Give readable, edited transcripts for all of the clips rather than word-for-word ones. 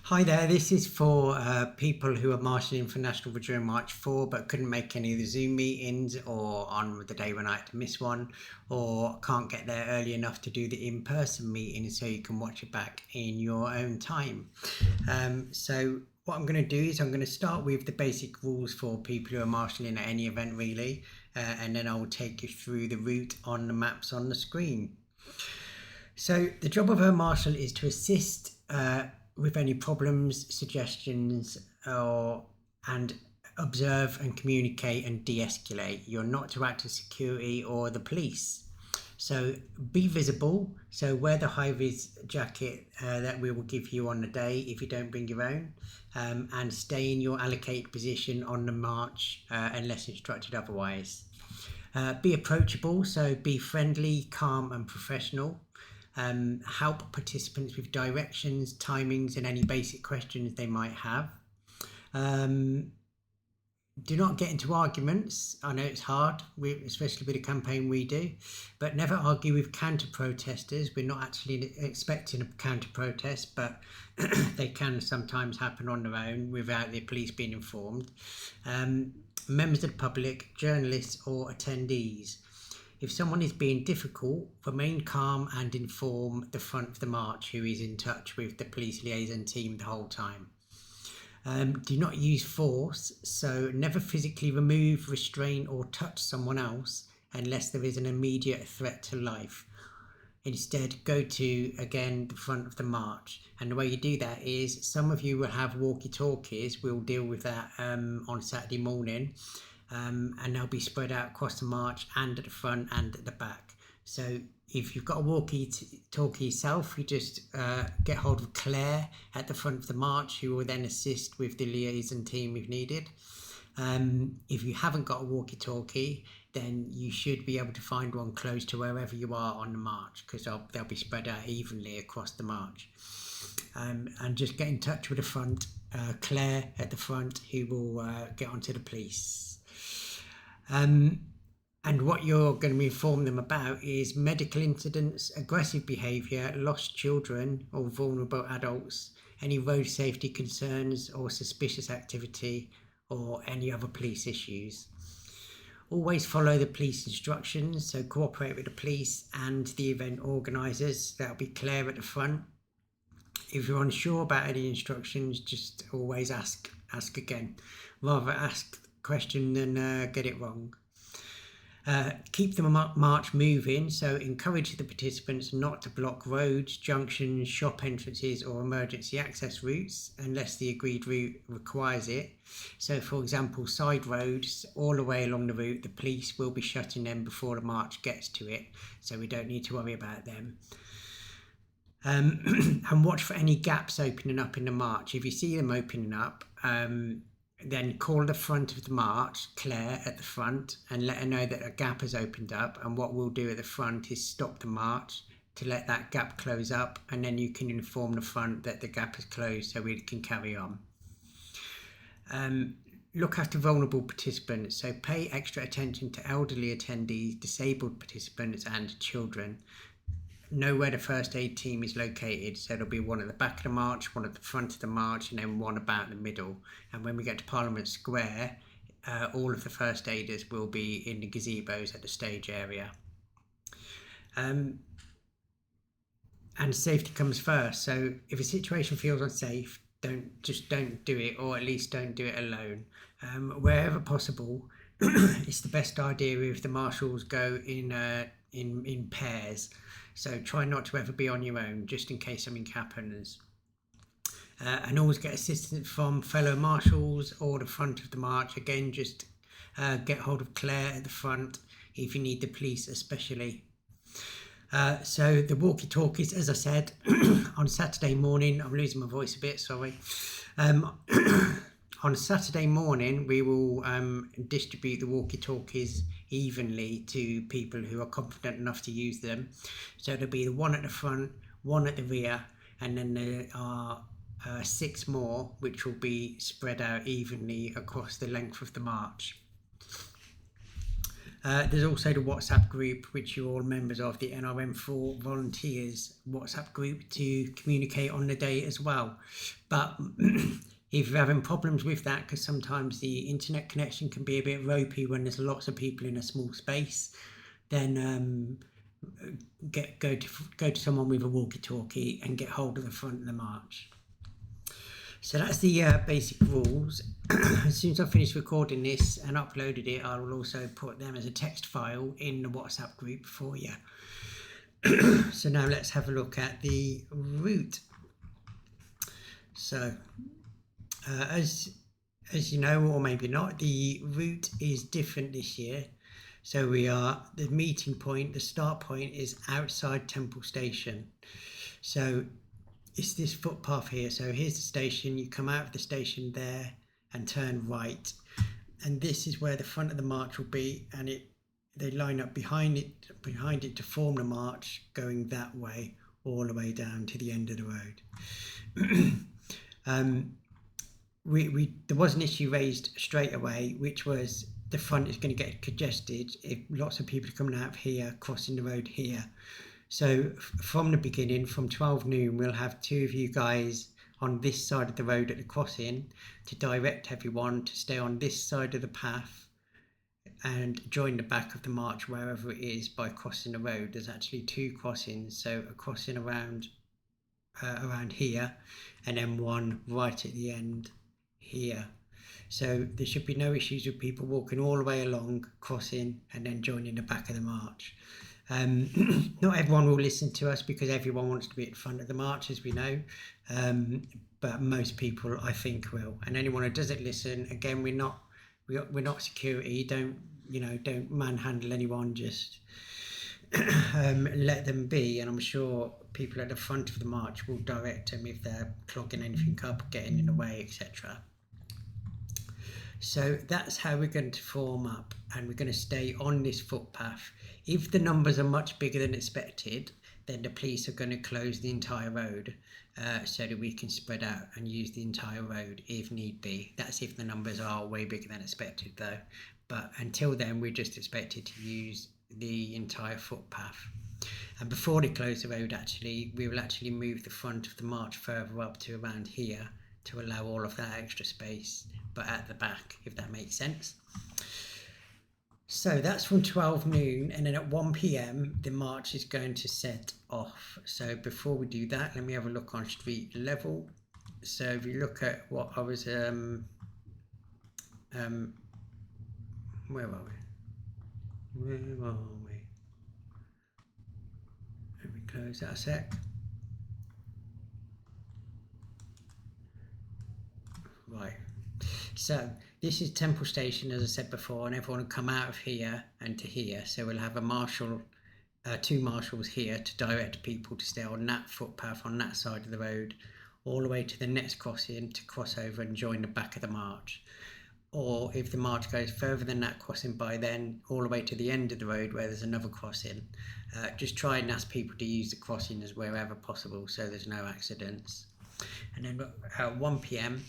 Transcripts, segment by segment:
Hi there, this is for people who are marshalling for National During March 4 but couldn't make any of the Zoom meetings, or on the day when I had to miss one, or can't get there early enough to do the in-person meeting so you can watch it back in your own time. So what I'm going to do is I'm going to start with the basic rules for people who are marshalling at any event really, and then I will take you through the route on the maps on the screen. So the job of a marshal is to assist with any problems, suggestions, and observe and communicate and de-escalate. You're not to act as security or the police. So be visible. So wear the high-vis jacket that we will give you on the day if you don't bring your own, and stay in your allocated position on the march unless instructed otherwise. Be approachable, so be friendly, calm and professional. Help participants with directions, timings and any basic questions they might have. Do not get into arguments. I know it's hard, especially with a campaign we do, but never argue with counter-protesters. We're not actually expecting a counter-protest, but they can sometimes happen on their own without the police being informed. Members of the public, journalists or attendees. If someone is being difficult, remain calm and inform the front of the march, who is in touch with the police liaison team the whole time. Do not use force, so never physically remove, restrain or touch someone else unless there is an immediate threat to life. Instead, go to, again, the front of the march. And the way you do that is, some of you will have walkie-talkies. We'll deal with that on Saturday morning. And they'll be spread out across the march and at the front and at the back. So if you've got a walkie-talkie yourself, you just get hold of Claire at the front of the march, who will then assist with the liaison team if needed. If you haven't got a walkie-talkie, then you should be able to find one close to wherever you are on the march, because they'll be spread out evenly across the march. And just get in touch with the front, Claire at the front, who will get onto the police. And what you're going to inform them about is medical incidents, aggressive behaviour, lost children or vulnerable adults, any road safety concerns or suspicious activity, or any other police issues. Always follow the police instructions, so cooperate with the police and the event organisers. That'll be Claire at the front. If you're unsure about any instructions, just always ask again. Rather ask the question than get it wrong. Keep the march moving, so encourage the participants not to block roads, junctions, shop entrances or emergency access routes unless the agreed route requires it. So for example, side roads all the way along the route, the police will be shutting them before the march gets to it, so we don't need to worry about them. And watch for any gaps opening up in the march. If you see them opening up, then call the front of the march, Claire at the front, and let her know that a gap has opened up. And what we'll do at the front is stop the march to let that gap close up, and then you can inform the front that the gap is closed so we can carry on. Look after vulnerable participants, so pay extra attention to elderly attendees, disabled participants and children. Know where the first aid team is located, so there'll be one at the back of the march, one at the front of the march, and then one about the middle. And when we get to Parliament Square, all of the first aiders will be in the gazebos at the stage area. And safety comes first, so if a situation feels unsafe, don't do it, or at least don't do it alone. Wherever possible, it's the best idea if the marshals go in pairs. So try not to ever be on your own, just in case something happens. And always get assistance from fellow marshals or the front of the march. Again, just get hold of Claire at the front if you need the police especially. So the walkie-talkies, as I said, on Saturday morning, I'm losing my voice a bit, sorry. On Saturday morning, we will distribute the walkie-talkies evenly to people who are confident enough to use them. So there'll be one at the front, one at the rear, and then there are 6 more, which will be spread out evenly across the length of the march. There's also the WhatsApp group, which you're all members of, the NRM IV volunteers WhatsApp group, to communicate on the day as well. But if you're having problems with that, because sometimes the internet connection can be a bit ropey when there's lots of people in a small space, then go to someone with a walkie-talkie and get hold of the front of the march. So that's the basic rules. As soon as I finish recording this and uploaded it, I will also put them as a text file in the WhatsApp group for you. So now let's have a look at the route. So as you know, or maybe not, the route is different this year. So the meeting point, the start point is outside Temple Station. So it's this footpath here. So here's the station. You come out of the station there and turn right, and this is where the front of the march will be, and they line up behind it to form the march, going that way all the way down to the end of the road. There was an issue raised straight away, which was the front is going to get congested if lots of people are coming out of here, crossing the road here. So from the beginning, from 12 noon, we'll have two of you guys on this side of the road at the crossing to direct everyone to stay on this side of the path and join the back of the march wherever it is by crossing the road. There's actually two crossings, so a crossing around here and then one right at the end here. So there should be no issues with people walking all the way along, crossing and then joining the back of the march. Not everyone will listen to us because everyone wants to be at the front of the march, as we know, but most people, I think, will. And anyone who doesn't listen, again, we're not security. Don't manhandle anyone. Just let them be. And I'm sure people at the front of the march will direct them if they're clogging anything up, getting in the way, etc. So that's how we're going to form up, and we're going to stay on this footpath. If the numbers are much bigger than expected, then the police are going to close the entire road so that we can spread out and use the entire road if need be. That's if the numbers are way bigger than expected though. But until then, we're just expected to use the entire footpath. And before they close the road, we will actually move the front of the march further up to around here to allow all of that extra space, but at the back, if that makes sense. So that's from 12 noon, and then at 1 p.m. the march is going to set off. So before we do that, let me have a look on street level. So if you look at what I was where are we? Let me close that a sec. Right. So this is Temple Station, as I said before, and everyone will come out of here and to here. So we'll have a marshal, two marshals here to direct people to stay on that footpath on that side of the road, all the way to the next crossing to cross over and join the back of the march. Or if the march goes further than that crossing, by then all the way to the end of the road where there's another crossing. Just try and ask people to use the crossing as wherever possible so there's no accidents. And then at 1 p.m,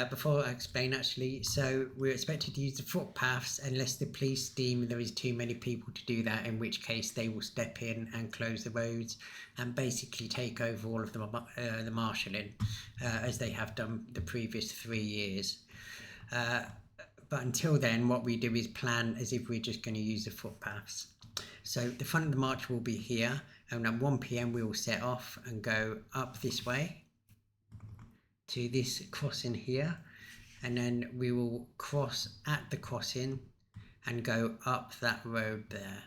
before I explain actually, so we're expected to use the footpaths unless the police deem there is too many people to do that, in which case they will step in and close the roads and basically take over all of the marshalling, as they have done the previous 3 years. But until then, what we do is plan as if we're just going to use the footpaths. So the front of the march will be here, and at 1 p.m. we will set off and go up this way to this crossing here, and then we will cross at the crossing and go up that road there,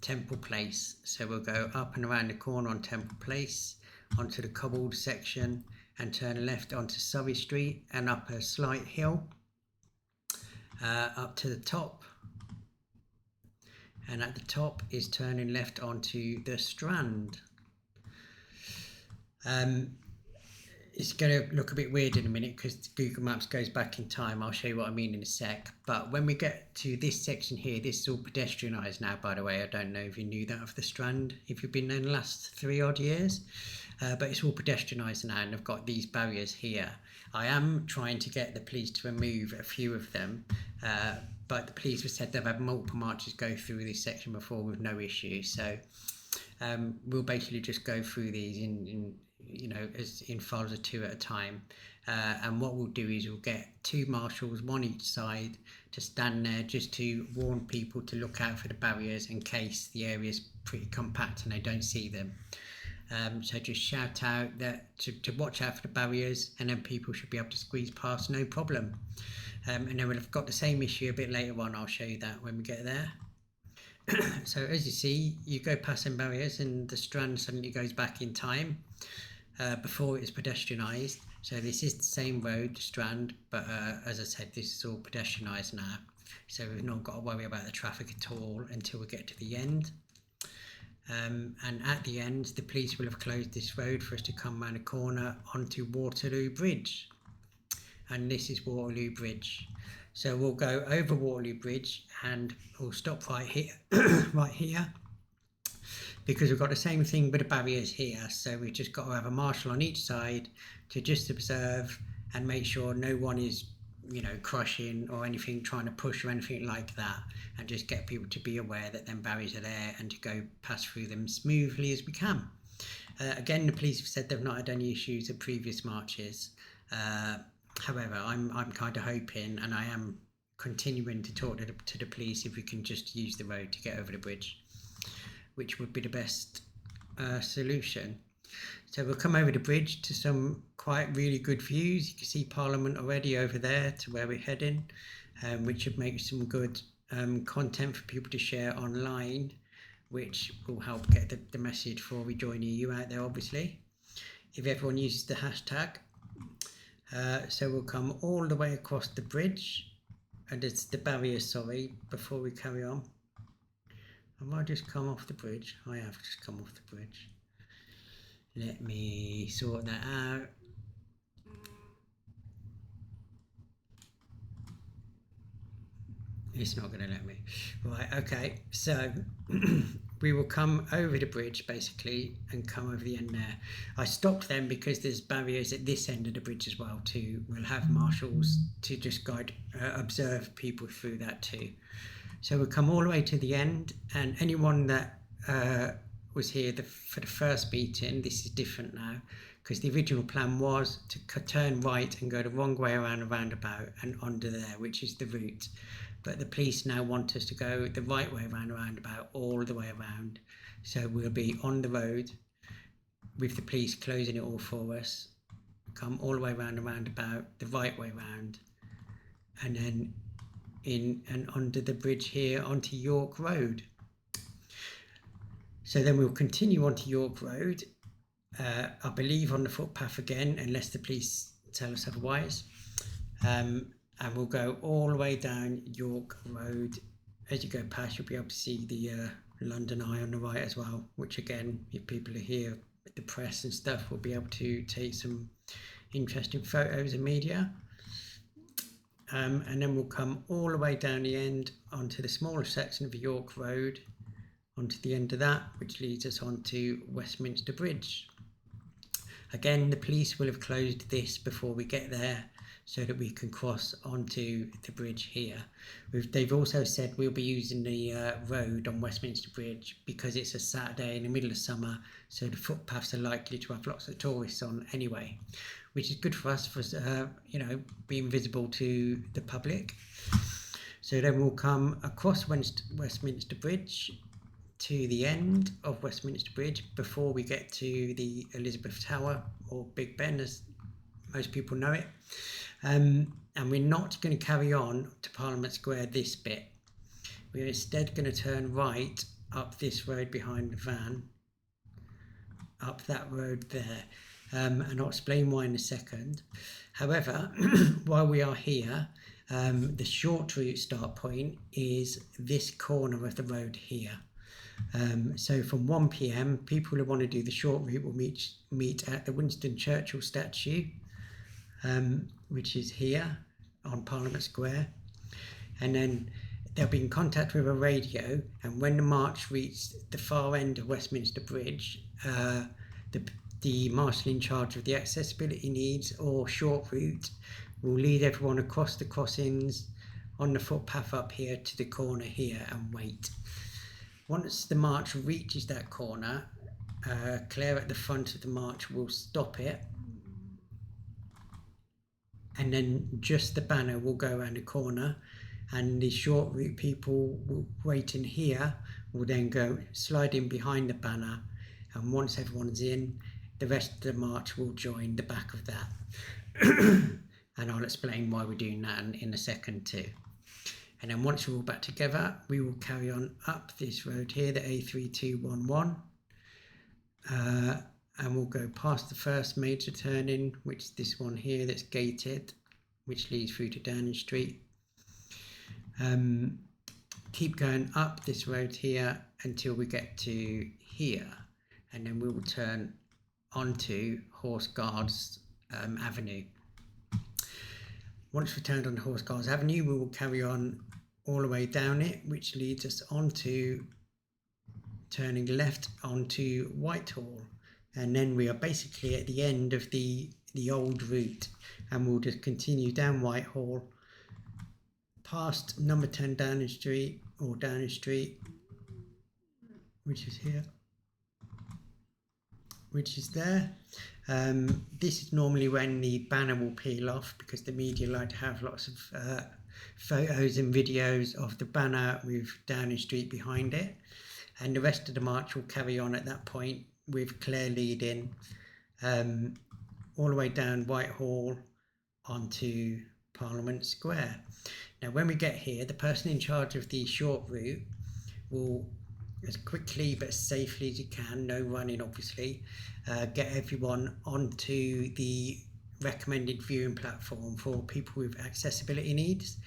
Temple Place. So we'll go up and around the corner on Temple Place onto the cobbled section and turn left onto Surrey Street and up a slight hill up to the top, and at the top is turning left onto the Strand. It's going to look a bit weird in a minute because Google Maps goes back in time. I'll show you what I mean in a sec. But when we get to this section here, this is all pedestrianised now, by the way. I don't know if you knew that of the Strand, if you've been there in the last 3 odd years. but it's all pedestrianised now, and I've got these barriers here. I am trying to get the police to remove a few of them, but the police have said they've had multiple marches go through this section before with no issue. So we'll basically just go through these in as in files of 2 at a time. And what we'll do is we'll get 2 marshals, 1 each side, to stand there just to warn people to look out for the barriers in case the area is pretty compact and they don't see them. So just shout out that to watch out for the barriers, and then people should be able to squeeze past no problem. And then we'll have got the same issue a bit later on. I'll show you that when we get there. So as you see, you go past some barriers and the Strand suddenly goes back in time before it was pedestrianised. So this is the same road, the Strand, but as I said, this is all pedestrianised now. So we've not got to worry about the traffic at all until we get to the end. And at the end, the police will have closed this road for us to come round a corner onto Waterloo Bridge. And this is Waterloo Bridge. So we'll go over Waterloo Bridge and we'll stop right here, right here, because we've got the same thing with the barriers here. So we've just got to have a marshal on each side to just observe and make sure no one is, crushing or anything, trying to push or anything like that, and just get people to be aware that them barriers are there and to go pass through them smoothly as we can. Again, the police have said they've not had any issues at previous marches. However, I'm kind of hoping, and I am continuing to talk to the police if we can just use the road to get over the bridge, which would be the best solution. So we'll come over the bridge to some quite really good views. You can see Parliament already over there to where we're heading, which should make some good content for people to share online, which will help get the message for Rejoin EU out there, obviously, if everyone uses the hashtag. So we'll come all the way across the bridge, and it's the barrier, sorry, before we carry on. I might just come off the bridge. I have just come off the bridge. Let me sort that out. It's not going to let me. Right, okay, so we will come over the bridge basically and come over the end there. I stopped them because there's barriers at this end of the bridge as well too. We'll have marshals to just guide, observe people through that too. So we'll come all the way to the end, and anyone that was here for the first meeting, this is different now, because the original plan was to turn right and go the wrong way around a roundabout and under there, which is the route. But the police now want us to go the right way around a roundabout all the way around. So we'll be on the road with the police closing it all for us, come all the way around a roundabout, the right way round, and then in and under the bridge here onto York Road. So then we'll continue onto York Road, I believe on the footpath again, unless the police tell us otherwise. And we'll go all the way down York Road. As you go past, you'll be able to see the London Eye on the right as well, which again, if people are here with the press and stuff, will be able to take some interesting photos and media. And then we'll come all the way down the end onto the smaller section of York Road, onto the end of that, which leads us onto Westminster Bridge. Again, the police will have closed this before we get there so that we can cross onto the bridge here. They've also said we'll be using the road on Westminster Bridge because it's a Saturday in the middle of summer, so the footpaths are likely to have lots of tourists on anyway, which is good for us for being visible to the public. So then we'll come across Westminster Bridge to the end of Westminster Bridge before we get to the Elizabeth Tower, or Big Ben as most people know it. And we're not going to carry on to Parliament Square this bit. We're instead going to turn right up this road behind the van, up that road there, and I'll explain why in a second. However, while we are here, the short route start point is this corner of the road here. So from 1 PM, people who want to do the short route will meet at the Winston Churchill statue, which is here on Parliament Square, and then they'll be in contact with a radio, and when the march reaches the far end of Westminster Bridge, the marshal in charge of the accessibility needs or short route will lead everyone across the crossings on the footpath up here to the corner here and wait. Once the march reaches that corner, Claire at the front of the march will stop it, and then just the banner will go around the corner, and the short route people waiting here will then go slide in behind the banner, and once everyone's in, the rest of the march will join the back of that. And I'll explain why we're doing that in a second too. And then once we're all back together, we will carry on up this road here, the A3211, and we'll go past the first major turning, which is this one here that's gated, which leads through to Downing Street. Keep going up this road here until we get to here, and then we will turn onto Horse Guards Avenue. Once we turned on Horse Guards Avenue, we will carry on all the way down it, which leads us onto turning left onto Whitehall, and then we are basically at the end of the old route, and we'll just continue down Whitehall past number 10 Downing Street, or Downing Street, which is here, which is there. This is normally when the banner will peel off, because the media like to have lots of photos and videos of the banner with Downing Street behind it, and the rest of the march will carry on at that point with Claire leading all the way down Whitehall onto Parliament Square. Now when we get here, the person in charge of the short route will, as quickly but safely as you can, no running obviously, get everyone onto the recommended viewing platform for people with accessibility needs.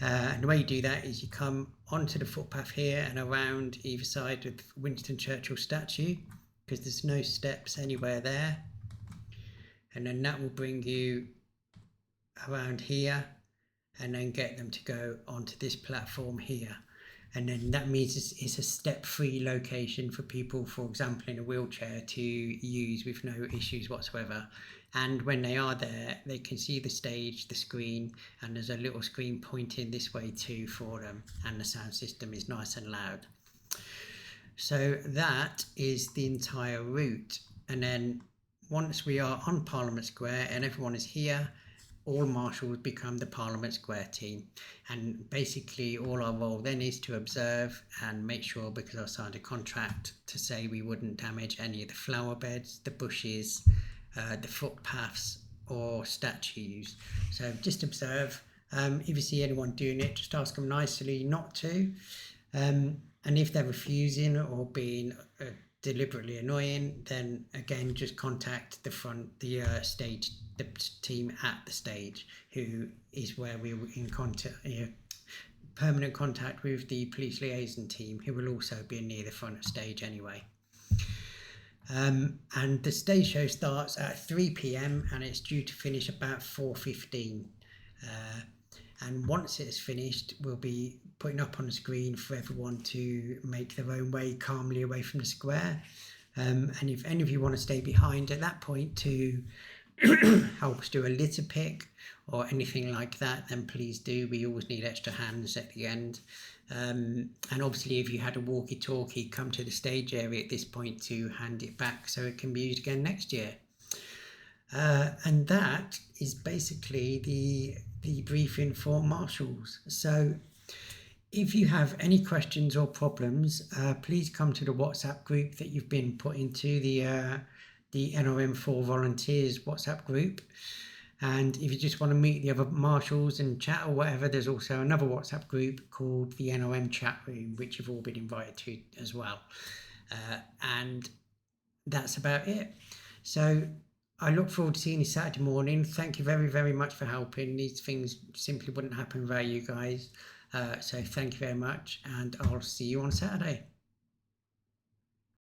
And the way you do that is you come onto the footpath here and around either side of Winston Churchill statue, because there's no steps anywhere there, and then that will bring you around here and then get them to go onto this platform here. And then that means it's a step-free location for people, for example, in a wheelchair to use with no issues whatsoever. And when they are there, they can see the stage, the screen, and there's a little screen pointing this way too for them, and the sound system is nice and loud. So that is the entire route. And then once we are on Parliament Square and everyone is here, all marshals become the Parliament Square team, and basically all our role then is to observe and make sure, because I signed a contract to say we wouldn't damage any of the flower beds, the bushes, the footpaths or statues. So just observe. If you see anyone doing it, just ask them nicely not to, and if they're refusing or being deliberately annoying, then again just contact the stage, the team at the stage, who is where we were in contact, permanent contact with the police liaison team, who will also be near the front of stage anyway. And the stage show starts at 3 p.m. and it's due to finish about 4:15. And once it's finished, we'll be putting up on the screen for everyone to make their own way calmly away from the square. And if any of you want to stay behind at that point to help us do a litter pick or anything like that, then please do. We always need extra hands at the end. And obviously if you had a walkie-talkie, come to the stage area at this point to hand it back so it can be used again next year. And that is basically the briefing for marshals. So if you have any questions or problems, please come to the WhatsApp group that you've been put into, the NRM IV volunteers WhatsApp group. And if you just want to meet the other marshals and chat or whatever, there's also another WhatsApp group called the NRM chat room, which you've all been invited to as well. And that's about it. So I look forward to seeing you Saturday morning. Thank you very, very much for helping. These things simply wouldn't happen without you guys. So thank you very much, and I'll see you on Saturday.